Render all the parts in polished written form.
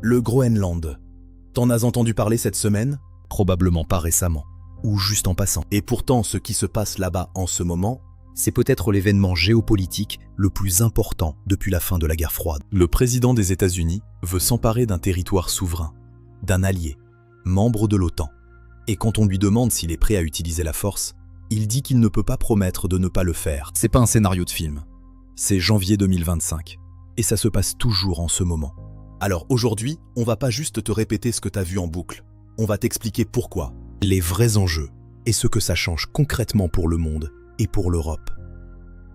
Le Groenland. T'en as entendu parler cette semaine? Probablement pas récemment, ou juste en passant. Et pourtant, ce qui se passe là-bas en ce moment, c'est peut-être l'événement géopolitique le plus important depuis la fin de la guerre froide. Le président des États-Unis veut s'emparer d'un territoire souverain, d'un allié, membre de l'OTAN. Et quand on lui demande s'il est prêt à utiliser la force, il dit qu'il ne peut pas promettre de ne pas le faire. C'est pas un scénario de film. C'est janvier 2025. Et ça se passe toujours en ce moment. Alors aujourd'hui, on va pas juste te répéter ce que t'as vu en boucle. On va t'expliquer pourquoi, les vrais enjeux, et ce que ça change concrètement pour le monde et pour l'Europe.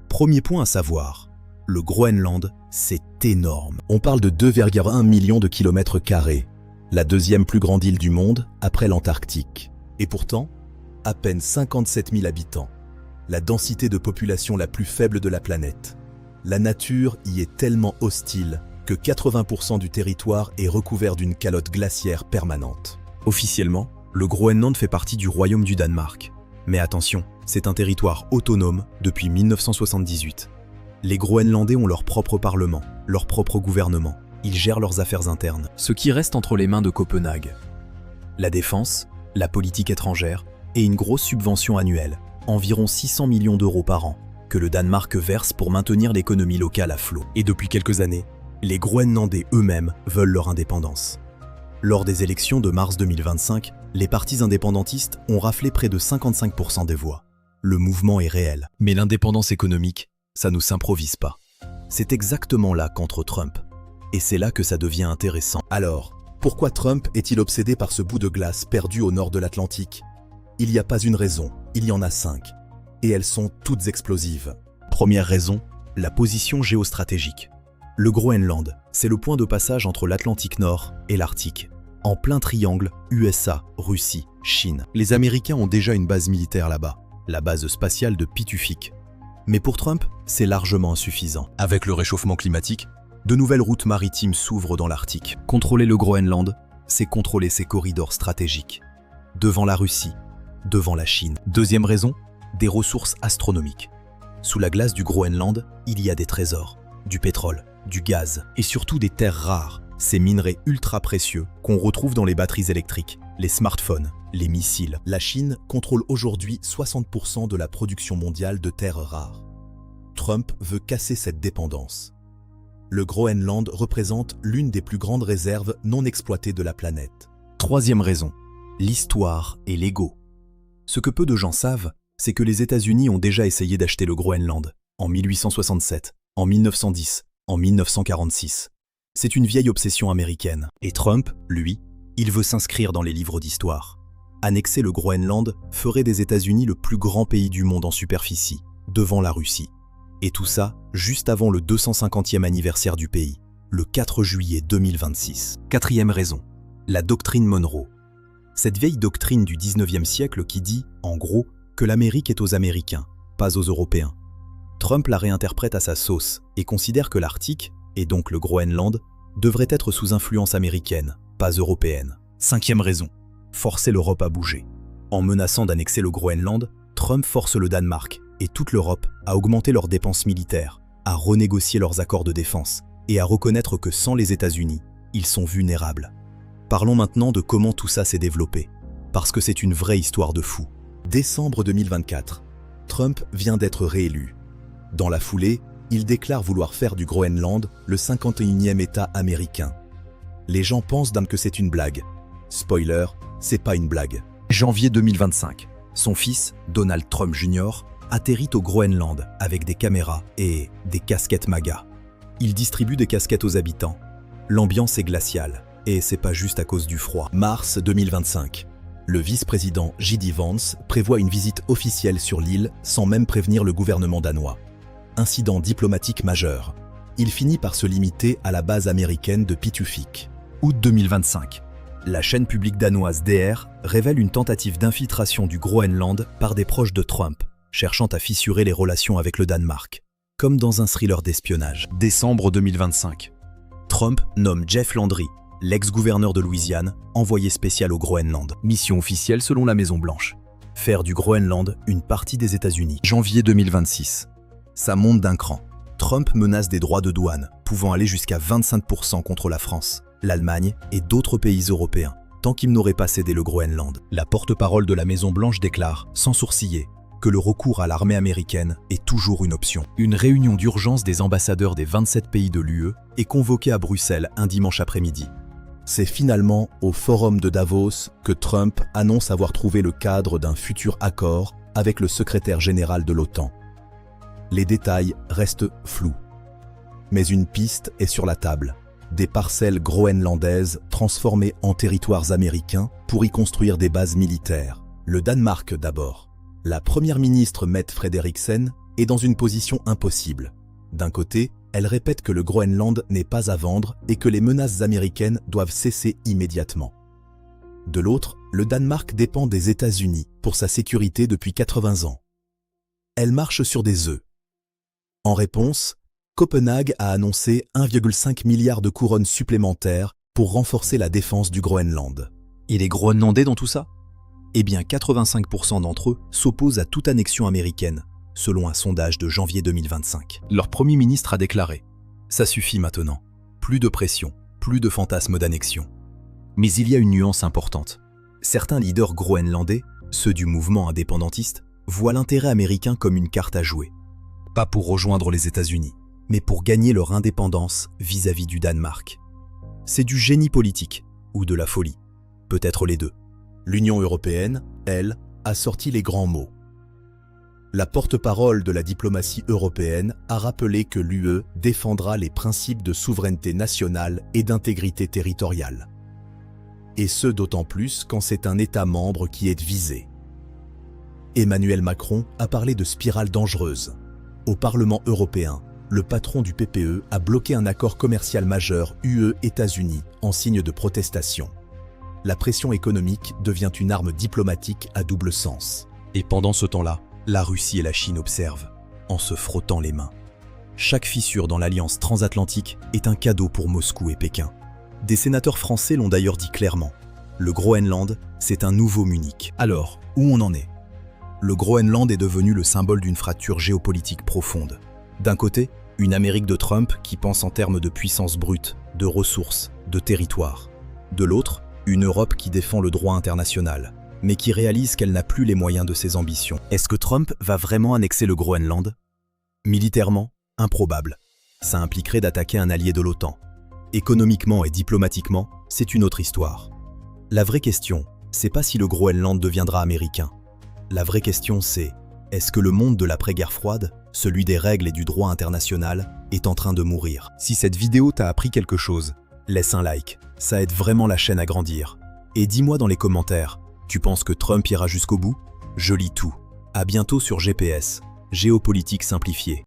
Premier point à savoir, le Groenland, c'est énorme. On parle de 2,1 millions de kilomètres carrés, la deuxième plus grande île du monde après l'Antarctique. Et pourtant, à peine 57 000 habitants, la densité de population la plus faible de la planète. La nature y est tellement hostile que 80% du territoire est recouvert d'une calotte glaciaire permanente. Officiellement, le Groenland fait partie du Royaume du Danemark. Mais attention, c'est un territoire autonome depuis 1978. Les Groenlandais ont leur propre parlement, leur propre gouvernement. Ils gèrent leurs affaires internes, ce qui reste entre les mains de Copenhague. La défense, la politique étrangère et une grosse subvention annuelle, environ 600 millions d'euros par an, que le Danemark verse pour maintenir l'économie locale à flot. Et depuis quelques années, les Groenlandais eux-mêmes veulent leur indépendance. Lors des élections de mars 2025, les partis indépendantistes ont raflé près de 55% des voix. Le mouvement est réel. Mais l'indépendance économique, ça ne s'improvise pas. C'est exactement là qu'entre Trump. Et c'est là que ça devient intéressant. Alors, pourquoi Trump est-il obsédé par ce bout de glace perdu au nord de l'Atlantique? Il n'y a pas une raison, il y en a 5. Et elles sont toutes explosives. Première raison, la position géostratégique. Le Groenland, c'est le point de passage entre l'Atlantique Nord et l'Arctique. En plein triangle USA, Russie, Chine. Les Américains ont déjà une base militaire là-bas, la base spatiale de Pitufik. Mais pour Trump, c'est largement insuffisant. Avec le réchauffement climatique, de nouvelles routes maritimes s'ouvrent dans l'Arctique. Contrôler le Groenland, c'est contrôler ses corridors stratégiques. Devant la Russie, devant la Chine. Deuxième raison, des ressources astronomiques. Sous la glace du Groenland, il y a des trésors, du pétrole, du gaz et surtout des terres rares, ces minerais ultra précieux qu'on retrouve dans les batteries électriques, les smartphones, les missiles. La Chine contrôle aujourd'hui 60% de la production mondiale de terres rares. Trump veut casser cette dépendance. Le Groenland représente l'une des plus grandes réserves non exploitées de la planète. Troisième raison, l'histoire et l'ego. Ce que peu de gens savent, c'est que les États-Unis ont déjà essayé d'acheter le Groenland en 1867, en 1910, en 1946. C'est une vieille obsession américaine. Et Trump, lui, il veut s'inscrire dans les livres d'histoire. Annexer le Groenland ferait des États-Unis le plus grand pays du monde en superficie, devant la Russie. Et tout ça, juste avant le 250e anniversaire du pays, le 4 juillet 2026. Quatrième raison, la doctrine Monroe. Cette vieille doctrine du 19e siècle qui dit, en gros, que l'Amérique est aux Américains, pas aux Européens. Trump la réinterprète à sa sauce et considère que l'Arctique, et donc le Groenland, devrait être sous influence américaine, pas européenne. Cinquième raison, forcer l'Europe à bouger. En menaçant d'annexer le Groenland, Trump force le Danemark et toute l'Europe à augmenter leurs dépenses militaires, à renégocier leurs accords de défense et à reconnaître que sans les États-Unis, ils sont vulnérables. Parlons maintenant de comment tout ça s'est développé, parce que c'est une vraie histoire de fou. Décembre 2024, Trump vient d'être réélu. Dans la foulée, il déclare vouloir faire du Groenland le 51e État américain. Les gens pensent que c'est une blague. Spoiler, c'est pas une blague. Janvier 2025, son fils, Donald Trump Jr., atterrit au Groenland avec des caméras et des casquettes MAGA. Il distribue des casquettes aux habitants. L'ambiance est glaciale, et c'est pas juste à cause du froid. Mars 2025. Le vice-président J.D. Vance prévoit une visite officielle sur l'île sans même prévenir le gouvernement danois. Incident diplomatique majeur. Il finit par se limiter à la base américaine de Pitufik. Août 2025. La chaîne publique danoise DR révèle une tentative d'infiltration du Groenland par des proches de Trump, cherchant à fissurer les relations avec le Danemark, comme dans un thriller d'espionnage. Décembre 2025. Trump nomme Jeff Landry, l'ex-gouverneur de Louisiane, envoyé spécial au Groenland. Mission officielle selon la Maison-Blanche. Faire du Groenland une partie des États-Unis. Janvier 2026. Ça monte d'un cran. Trump menace des droits de douane, pouvant aller jusqu'à 25% contre la France. l'Allemagne et d'autres pays européens, tant qu'ils n'auraient pas cédé le Groenland. La porte-parole de la Maison-Blanche déclare, sans sourciller, que le recours à l'armée américaine est toujours une option. Une réunion d'urgence des ambassadeurs des 27 pays de l'UE est convoquée à Bruxelles un dimanche après-midi. C'est finalement au Forum de Davos que Trump annonce avoir trouvé le cadre d'un futur accord avec le secrétaire général de l'OTAN. Les détails restent flous. Mais une piste est sur la table. Des parcelles groenlandaises transformées en territoires américains pour y construire des bases militaires. Le Danemark d'abord. La première ministre Mette Frederiksen est dans une position impossible. D'un côté, elle répète que le Groenland n'est pas à vendre et que les menaces américaines doivent cesser immédiatement. De l'autre, le Danemark dépend des États-Unis pour sa sécurité depuis 80 ans. Elle marche sur des œufs. En réponse, Copenhague a annoncé 1,5 milliard de couronnes supplémentaires pour renforcer la défense du Groenland. Et les Groenlandais dans tout ça ? Eh bien 85% d'entre eux s'opposent à toute annexion américaine, selon un sondage de janvier 2025. Leur Premier ministre a déclaré « Ça suffit maintenant, plus de pression, plus de fantasmes d'annexion ». Mais il y a une nuance importante. Certains leaders groenlandais, ceux du mouvement indépendantiste, voient l'intérêt américain comme une carte à jouer. Pas pour rejoindre les États-Unis, mais pour gagner leur indépendance vis-à-vis du Danemark. C'est du génie politique ou de la folie, peut-être les deux. L'Union européenne, elle, a sorti les grands mots. La porte-parole de la diplomatie européenne a rappelé que l'UE défendra les principes de souveraineté nationale et d'intégrité territoriale. Et ce d'autant plus quand c'est un État membre qui est visé. Emmanuel Macron a parlé de spirale dangereuse. Au Parlement européen, le patron du PPE a bloqué un accord commercial majeur UE-États-Unis en signe de protestation. La pression économique devient une arme diplomatique à double sens. Et pendant ce temps-là, la Russie et la Chine observent, en se frottant les mains. Chaque fissure dans l'alliance transatlantique est un cadeau pour Moscou et Pékin. Des sénateurs français l'ont d'ailleurs dit clairement. Le Groenland, c'est un nouveau Munich. Alors, où on en est ? Le Groenland est devenu le symbole d'une fracture géopolitique profonde. D'un côté, une Amérique de Trump qui pense en termes de puissance brute, de ressources, de territoire. De l'autre, une Europe qui défend le droit international, mais qui réalise qu'elle n'a plus les moyens de ses ambitions. Est-ce que Trump va vraiment annexer le Groenland ? Militairement, improbable. Ça impliquerait d'attaquer un allié de l'OTAN. Économiquement et diplomatiquement, c'est une autre histoire. La vraie question, c'est pas si le Groenland deviendra américain. La vraie question, c'est est-ce que le monde de l'après-guerre froide, celui des règles et du droit international, est en train de mourir ? Si cette vidéo t'a appris quelque chose, laisse un like, ça aide vraiment la chaîne à grandir. Et dis-moi dans les commentaires, tu penses que Trump ira jusqu'au bout ? Je lis tout. À bientôt sur GPS, Géopolitique simplifiée.